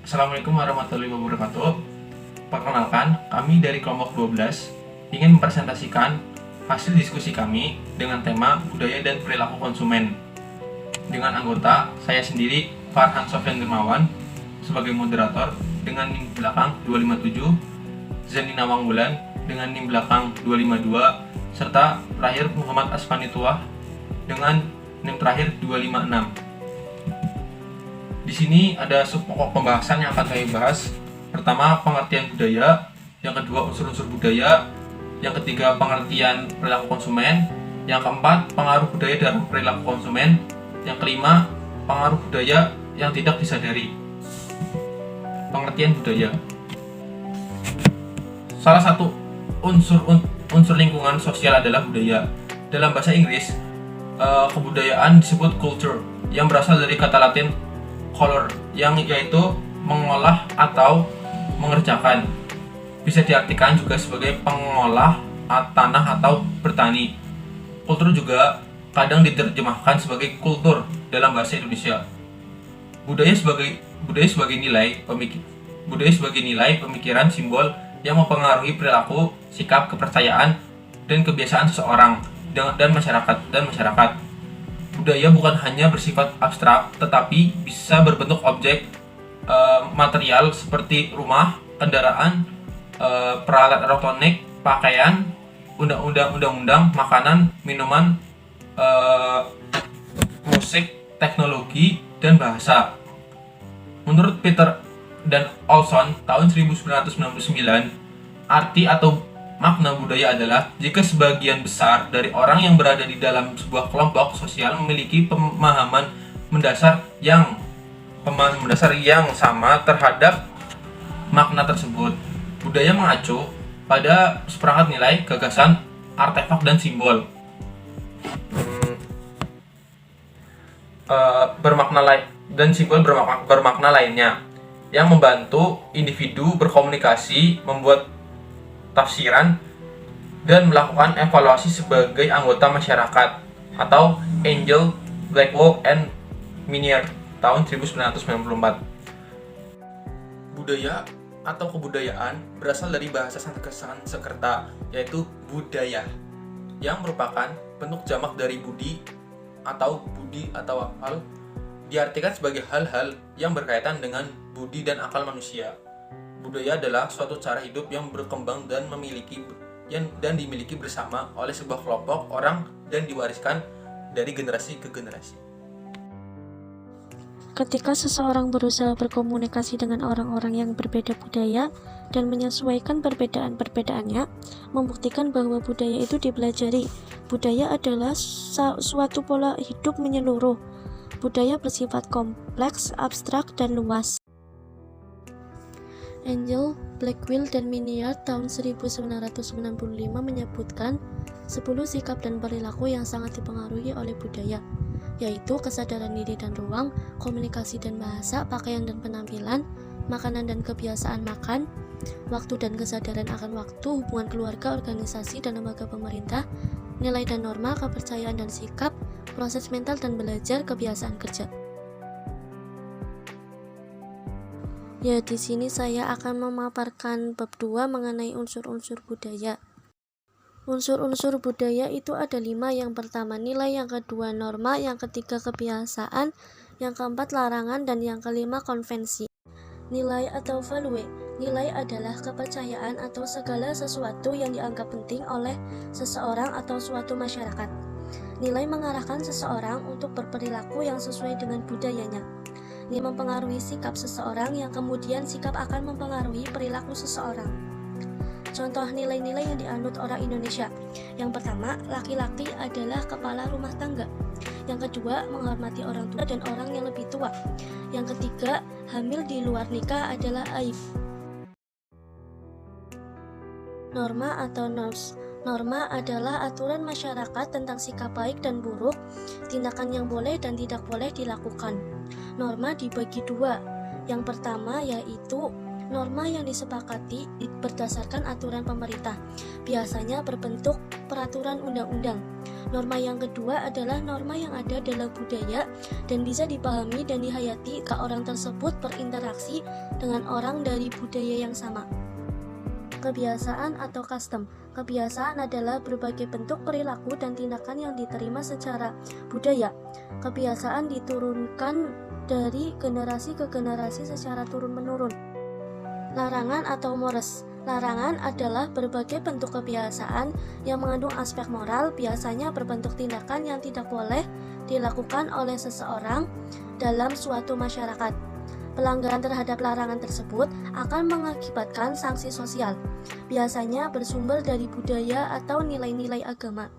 Assalamualaikum warahmatullahi wabarakatuh. Perkenalkan, kami dari kelompok 12 ingin mempresentasikan hasil diskusi kami dengan tema budaya dan perilaku konsumen. Dengan anggota, saya sendiri Farhan Sofyan Dermawan sebagai moderator dengan NIM belakang 257, Zanina Wangbulan dengan NIM belakang 252, serta terakhir Muhammad Asfanituah dengan NIM terakhir 256. Di sini ada subpokok pembahasan yang akan kami bahas. Pertama, pengertian budaya. Yang kedua, unsur-unsur budaya. Yang ketiga, pengertian perilaku konsumen. Yang keempat, pengaruh budaya dalam perilaku konsumen. Yang kelima, pengaruh budaya yang tidak disadari. Pengertian budaya. Salah satu unsur lingkungan sosial adalah budaya. Dalam bahasa Inggris, kebudayaan disebut culture, yang berasal dari kata Latin color, yang yaitu mengolah atau mengerjakan. Bisa diartikan juga sebagai pengolah tanah atau bertani. Kultur juga kadang diterjemahkan sebagai kultur dalam bahasa Indonesia. Budaya sebagai nilai pemikiran, simbol yang mempengaruhi perilaku, sikap, kepercayaan, dan kebiasaan seseorang dan masyarakat. Budaya bukan hanya bersifat abstrak, tetapi bisa berbentuk objek material seperti rumah, kendaraan, peralatan elektronik, pakaian, undang-undang, makanan, minuman, musik, teknologi, dan bahasa. Menurut Peter dan Olson tahun 1999, arti atau makna budaya adalah jika sebagian besar dari orang yang berada di dalam sebuah kelompok sosial memiliki pemahaman mendasar yang sama terhadap makna tersebut. Budaya mengacu pada seperangkat nilai, gagasan, artefak, dan simbol bermakna lainnya yang membantu individu berkomunikasi, membuat tafsiran, dan melakukan evaluasi sebagai anggota masyarakat. Atau Angel, Blackwell, and Minier tahun 1994. Budaya atau kebudayaan berasal dari bahasa Sanskerta, yaitu budaya, yang merupakan bentuk jamak dari budi atau akal, diartikan sebagai hal-hal yang berkaitan dengan budi dan akal manusia. Budaya adalah suatu cara hidup yang berkembang dan dimiliki bersama oleh sebuah kelompok orang dan diwariskan dari generasi ke generasi. Ketika seseorang berusaha berkomunikasi dengan orang-orang yang berbeda budaya dan menyesuaikan perbedaan-perbedaannya, membuktikan bahwa budaya itu dipelajari. Budaya adalah suatu pola hidup menyeluruh. Budaya bersifat kompleks, abstrak, dan luas. Angel, Blackwell, dan Minier tahun 1995 menyebutkan 10 sikap dan perilaku yang sangat dipengaruhi oleh budaya, yaitu kesadaran diri dan ruang, komunikasi dan bahasa, pakaian dan penampilan, makanan dan kebiasaan makan, waktu dan kesadaran akan waktu, hubungan keluarga, organisasi dan lembaga pemerintah, nilai dan norma, kepercayaan dan sikap, proses mental dan belajar, kebiasaan kerja. Ya, di sini saya akan memaparkan bab 2 mengenai unsur-unsur budaya. Unsur-unsur budaya itu ada 5. Yang pertama nilai, yang kedua norma, yang ketiga kebiasaan, yang keempat larangan, dan yang kelima konvensi. Nilai atau value. Nilai adalah kepercayaan atau segala sesuatu yang dianggap penting oleh seseorang atau suatu masyarakat. Nilai mengarahkan seseorang untuk berperilaku yang sesuai dengan budayanya. Nilai mempengaruhi sikap seseorang, yang kemudian sikap akan mempengaruhi perilaku seseorang. Contoh nilai-nilai yang dianut orang Indonesia. Yang pertama, laki-laki adalah kepala rumah tangga. Yang kedua, menghormati orang tua dan orang yang lebih tua. Yang ketiga, hamil di luar nikah adalah aib. Norma atau norms. Norma adalah aturan masyarakat tentang sikap baik dan buruk, tindakan yang boleh dan tidak boleh dilakukan. Norma dibagi 2. Yang pertama yaitu Norma yang disepakati berdasarkan aturan pemerintah, biasanya berbentuk peraturan undang-undang. Norma yang kedua adalah norma yang ada dalam budaya dan bisa dipahami dan dihayati jika orang tersebut berinteraksi dengan orang dari budaya yang sama. Kebiasaan atau custom. Kebiasaan adalah berbagai bentuk perilaku dan tindakan yang diterima secara budaya. Kebiasaan diturunkan dari generasi ke generasi secara turun-menurun. Larangan atau mores. Larangan adalah berbagai bentuk kebiasaan yang mengandung aspek moral, biasanya berbentuk tindakan yang tidak boleh dilakukan oleh seseorang dalam suatu masyarakat. Pelanggaran terhadap larangan tersebut akan mengakibatkan sanksi sosial, biasanya bersumber dari budaya atau nilai-nilai agama.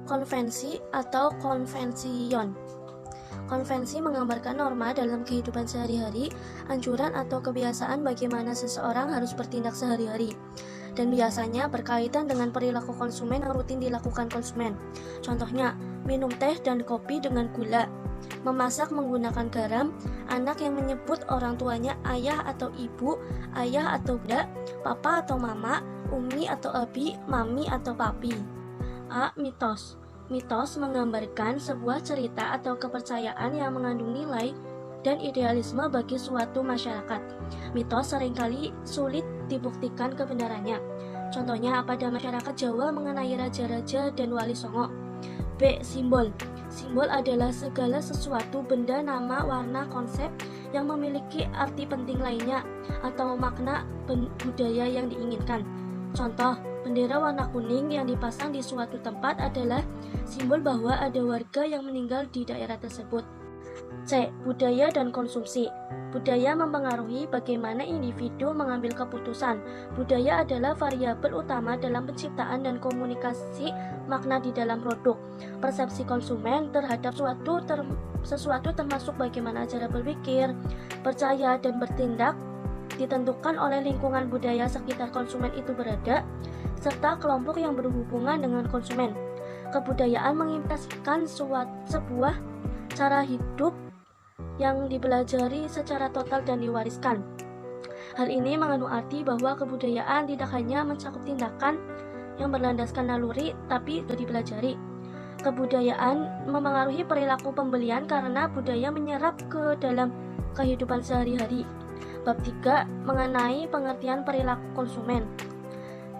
Konvensi atau konvension. Konvensi menggambarkan norma dalam kehidupan sehari-hari, anjuran atau kebiasaan bagaimana seseorang harus bertindak sehari-hari, dan biasanya berkaitan dengan perilaku konsumen yang rutin dilakukan konsumen. Contohnya, minum teh dan kopi dengan gula, memasak menggunakan garam, anak yang menyebut orang tuanya ayah atau ibu, ayah atau bunda, papa atau mama, umi atau abi, mami atau papi. A. Mitos. Mitos menggambarkan sebuah cerita atau kepercayaan yang mengandung nilai dan idealisme bagi suatu masyarakat. Mitos seringkali sulit dibuktikan kebenarannya. Contohnya pada masyarakat Jawa mengenai raja-raja dan wali songo. B. Simbol. Simbol adalah segala sesuatu, benda, nama, warna, konsep yang memiliki arti penting lainnya atau makna budaya yang diinginkan. Contoh, bendera warna kuning yang dipasang di suatu tempat adalah simbol bahwa ada warga yang meninggal di daerah tersebut. C. Budaya dan konsumsi. Budaya mempengaruhi bagaimana individu mengambil keputusan. Budaya adalah variabel utama dalam penciptaan dan komunikasi makna di dalam produk. Persepsi konsumen terhadap sesuatu termasuk bagaimana cara berpikir, percaya, dan bertindak ditentukan oleh lingkungan budaya sekitar konsumen itu berada, serta kelompok yang berhubungan dengan konsumen. Kebudayaan mengimplementasikan sebuah cara hidup yang dipelajari secara total dan diwariskan. Hal ini mengandung arti bahwa kebudayaan tidak hanya mencakup tindakan yang berlandaskan naluri, tapi juga dipelajari. Kebudayaan memengaruhi perilaku pembelian karena budaya menyerap ke dalam kehidupan sehari-hari. Bab 3 mengenai pengertian perilaku konsumen.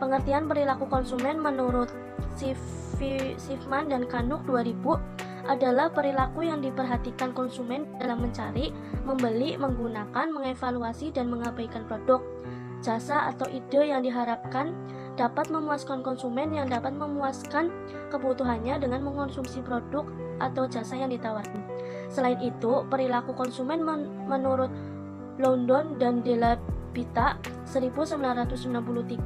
Pengertian perilaku konsumen menurut Sifman dan Kanuk 2000 adalah perilaku yang diperhatikan konsumen dalam mencari, membeli, menggunakan, mengevaluasi, dan mengabaikan produk, jasa atau ide yang diharapkan dapat memuaskan konsumen yang dapat memuaskan kebutuhannya dengan mengonsumsi produk atau jasa yang ditawarkan. Selain itu, perilaku konsumen menurut London dan Della Pitta 1993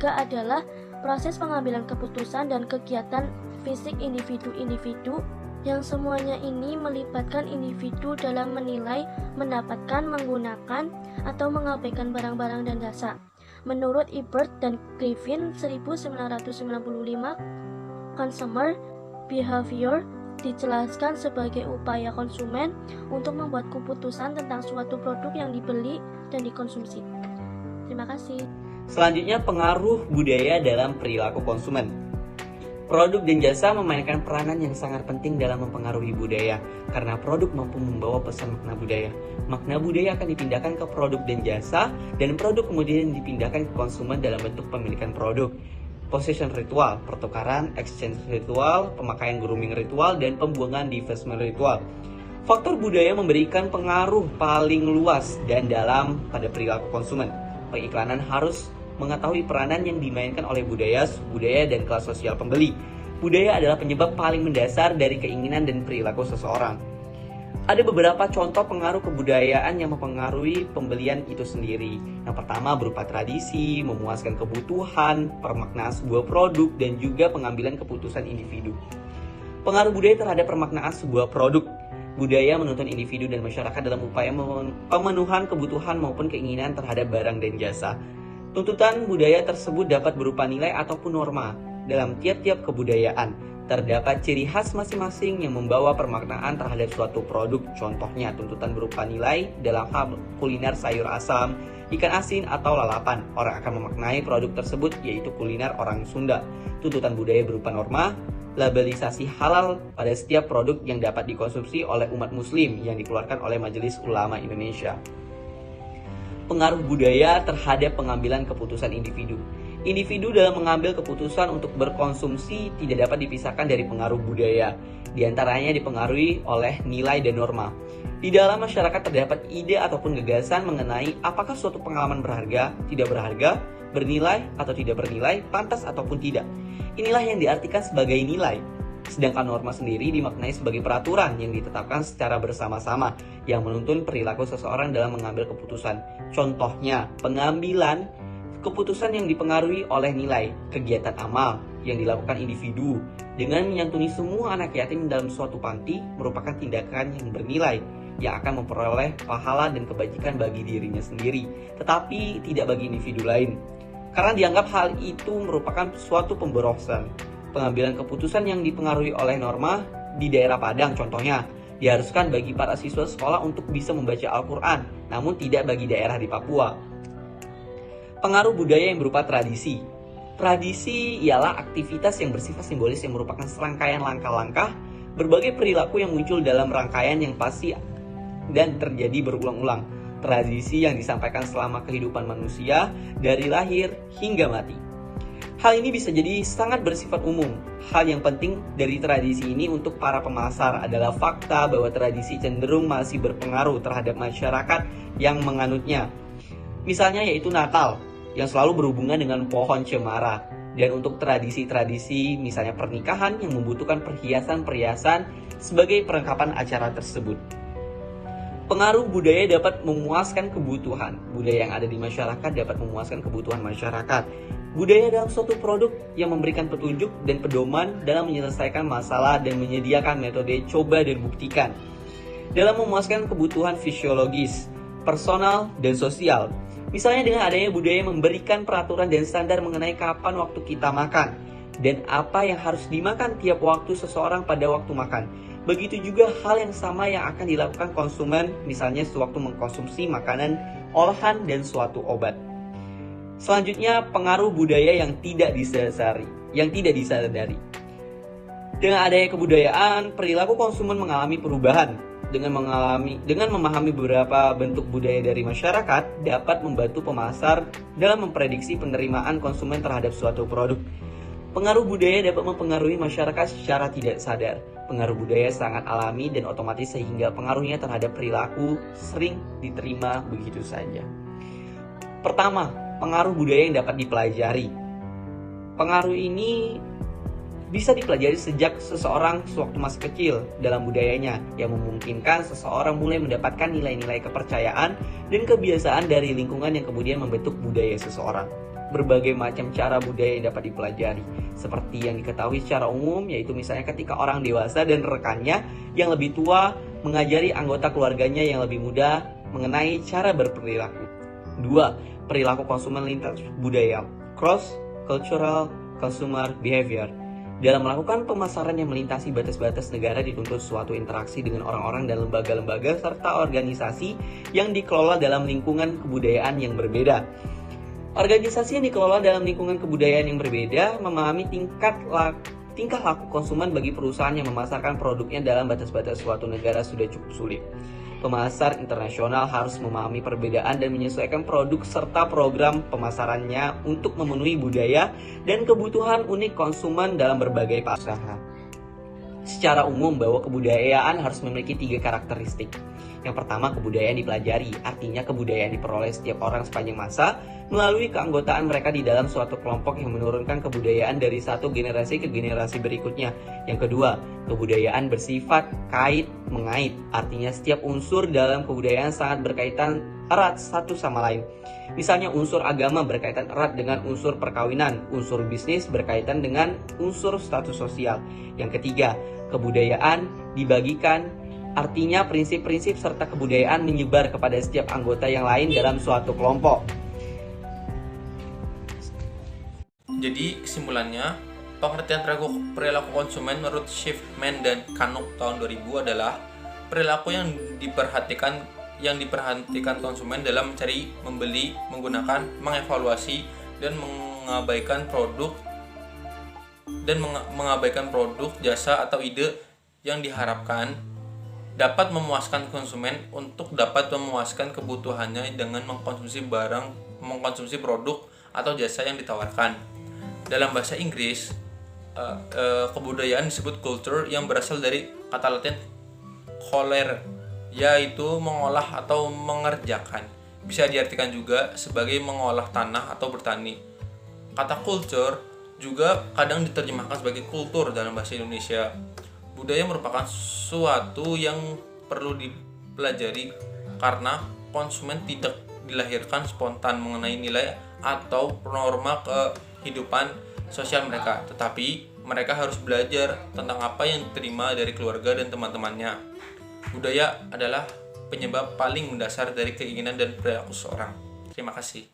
adalah proses pengambilan keputusan dan kegiatan fisik individu-individu yang semuanya ini melibatkan individu dalam menilai, mendapatkan, menggunakan, atau mengabaikan barang-barang dan jasa. Menurut Ebert dan Griffin 1995, consumer behavior dijelaskan sebagai upaya konsumen untuk membuat keputusan tentang suatu produk yang dibeli dan dikonsumsi. Terima kasih. Selanjutnya, pengaruh budaya dalam perilaku konsumen. Produk dan jasa memainkan peranan yang sangat penting dalam mempengaruhi budaya, karena produk mampu membawa pesan makna budaya. Makna budaya akan dipindahkan ke produk dan jasa, dan produk kemudian dipindahkan ke konsumen dalam bentuk pemilikan produk. Possession ritual, pertukaran, exchange ritual, pemakaian grooming ritual, dan pembuangan divestment ritual. Faktor budaya memberikan pengaruh paling luas dan dalam pada perilaku konsumen. Pengiklanan harus mengetahui peranan yang dimainkan oleh budaya, dan kelas sosial pembeli. Budaya adalah penyebab paling mendasar dari keinginan dan perilaku seseorang. Ada beberapa contoh pengaruh kebudayaan yang mempengaruhi pembelian itu sendiri. Yang pertama berupa tradisi, memuaskan kebutuhan, permaknaan sebuah produk, dan juga pengambilan keputusan individu. Pengaruh budaya terhadap permaknaan sebuah produk. Budaya menuntun individu dan masyarakat dalam upaya pemenuhan kebutuhan maupun keinginan terhadap barang dan jasa. Tuntutan budaya tersebut dapat berupa nilai ataupun norma dalam tiap-tiap kebudayaan. Terdapat ciri khas masing-masing yang membawa permaknaan terhadap suatu produk. Contohnya, tuntutan berupa nilai dalam hal kuliner sayur asam, ikan asin, atau lalapan. Orang akan memaknai produk tersebut, yaitu kuliner orang Sunda. Tuntutan budaya berupa norma, labelisasi halal pada setiap produk yang dapat dikonsumsi oleh umat muslim yang dikeluarkan oleh Majelis Ulama Indonesia. Pengaruh budaya terhadap pengambilan keputusan individu. Individu dalam mengambil keputusan untuk berkonsumsi tidak dapat dipisahkan dari pengaruh budaya. Di antaranya dipengaruhi oleh nilai dan norma. Di dalam masyarakat terdapat ide ataupun gagasan mengenai apakah suatu pengalaman berharga, tidak berharga, bernilai atau tidak bernilai, pantas ataupun tidak. Inilah yang diartikan sebagai nilai. Sedangkan norma sendiri dimaknai sebagai peraturan yang ditetapkan secara bersama-sama yang menuntun perilaku seseorang dalam mengambil keputusan. Contohnya, pengambilan keputusan yang dipengaruhi oleh nilai, kegiatan amal yang dilakukan individu dengan menyantuni semua anak yatim dalam suatu panti merupakan tindakan yang bernilai yang akan memperoleh pahala dan kebajikan bagi dirinya sendiri, tetapi tidak bagi individu lain. Karena dianggap hal itu merupakan suatu pemborosan. Pengambilan keputusan yang dipengaruhi oleh norma di daerah Padang contohnya, diharuskan bagi para siswa sekolah untuk bisa membaca Al-Quran, namun tidak bagi daerah di Papua. Pengaruh budaya yang berupa tradisi. Tradisi ialah aktivitas yang bersifat simbolis yang merupakan serangkaian langkah-langkah berbagai perilaku yang muncul dalam rangkaian yang pasti dan terjadi berulang-ulang. Tradisi yang disampaikan selama kehidupan manusia dari lahir hingga mati. Hal ini bisa jadi sangat bersifat umum. Hal yang penting dari tradisi ini untuk para pemasar adalah fakta bahwa tradisi cenderung masih berpengaruh terhadap masyarakat yang menganutnya. Misalnya yaitu Natal, yang selalu berhubungan dengan pohon cemara. Dan untuk tradisi-tradisi misalnya pernikahan yang membutuhkan perhiasan-perhiasan sebagai perlengkapan acara tersebut. Pengaruh budaya dapat memuaskan kebutuhan. Budaya yang ada di masyarakat dapat memuaskan kebutuhan masyarakat. Budaya dalam suatu produk yang memberikan petunjuk dan pedoman dalam menyelesaikan masalah dan menyediakan metode coba dan buktikan. Dalam memuaskan kebutuhan fisiologis, personal, dan sosial. Misalnya dengan adanya budaya memberikan peraturan dan standar mengenai kapan waktu kita makan dan apa yang harus dimakan tiap waktu seseorang pada waktu makan. Begitu juga hal yang sama yang akan dilakukan konsumen misalnya sewaktu mengkonsumsi makanan olahan dan suatu obat. Selanjutnya, pengaruh budaya yang tidak disadari. Dengan adanya kebudayaan, perilaku konsumen mengalami perubahan. Dengan memahami beberapa bentuk budaya dari masyarakat dapat membantu pemasar dalam memprediksi penerimaan konsumen terhadap suatu produk. Pengaruh budaya dapat mempengaruhi masyarakat secara tidak sadar. Pengaruh budaya sangat alami dan otomatis sehingga pengaruhnya terhadap perilaku sering diterima begitu saja. Pertama, pengaruh budaya yang dapat dipelajari. Pengaruh ini bisa dipelajari sejak seseorang sewaktu masih kecil dalam budayanya yang memungkinkan seseorang mulai mendapatkan nilai-nilai kepercayaan dan kebiasaan dari lingkungan yang kemudian membentuk budaya seseorang. Berbagai macam cara budaya yang dapat dipelajari seperti yang diketahui secara umum yaitu misalnya ketika orang dewasa dan rekannya yang lebih tua mengajari anggota keluarganya yang lebih muda mengenai cara berperilaku. 2. Perilaku konsumen lintas budaya, cross-cultural consumer behavior. Dalam melakukan pemasaran yang melintasi batas-batas negara dituntut suatu interaksi dengan orang-orang dan lembaga-lembaga serta organisasi yang dikelola dalam lingkungan kebudayaan yang berbeda. Organisasi yang dikelola dalam lingkungan kebudayaan yang berbeda memahami tingkah laku konsumen bagi perusahaan yang memasarkan produknya dalam batas-batas suatu negara sudah cukup sulit. Pemasar internasional harus memahami perbedaan dan menyesuaikan produk serta program pemasarannya untuk memenuhi budaya dan kebutuhan unik konsumen dalam berbagai usaha. Secara umum bahwa kebudayaan harus memiliki 3 karakteristik. Yang pertama, kebudayaan dipelajari, artinya kebudayaan diperoleh setiap orang sepanjang masa melalui keanggotaan mereka di dalam suatu kelompok yang menurunkan kebudayaan dari satu generasi ke generasi berikutnya. Yang kedua, kebudayaan bersifat kait-mengait, artinya setiap unsur dalam kebudayaan sangat berkaitan erat satu sama lain. Misalnya unsur agama berkaitan erat dengan unsur perkawinan, unsur bisnis berkaitan dengan unsur status sosial. Yang ketiga, kebudayaan dibagikan, artinya prinsip-prinsip serta kebudayaan menyebar kepada setiap anggota yang lain dalam suatu kelompok. Jadi kesimpulannya, Pengertian perilaku konsumen menurut Schiffman dan Canuck tahun 2000 adalah perilaku yang diperhatikan konsumen dalam mencari, membeli, menggunakan, mengevaluasi, dan mengabaikan produk, jasa atau ide yang diharapkan dapat memuaskan konsumen untuk dapat memuaskan kebutuhannya dengan mengkonsumsi produk atau jasa yang ditawarkan. Dalam bahasa Inggris, kebudayaan disebut culture yang berasal dari kata Latin colere, yaitu mengolah atau mengerjakan. Bisa diartikan juga sebagai mengolah tanah atau bertani. Kata culture juga kadang diterjemahkan sebagai kultur dalam bahasa Indonesia. Budaya merupakan suatu yang perlu dipelajari karena konsumen tidak dilahirkan spontan mengenai nilai atau norma kehidupan sosial mereka, tetapi mereka harus belajar tentang apa yang diterima dari keluarga dan teman-temannya. Budaya adalah penyebab paling mendasar dari keinginan dan perilaku seseorang. Terima kasih.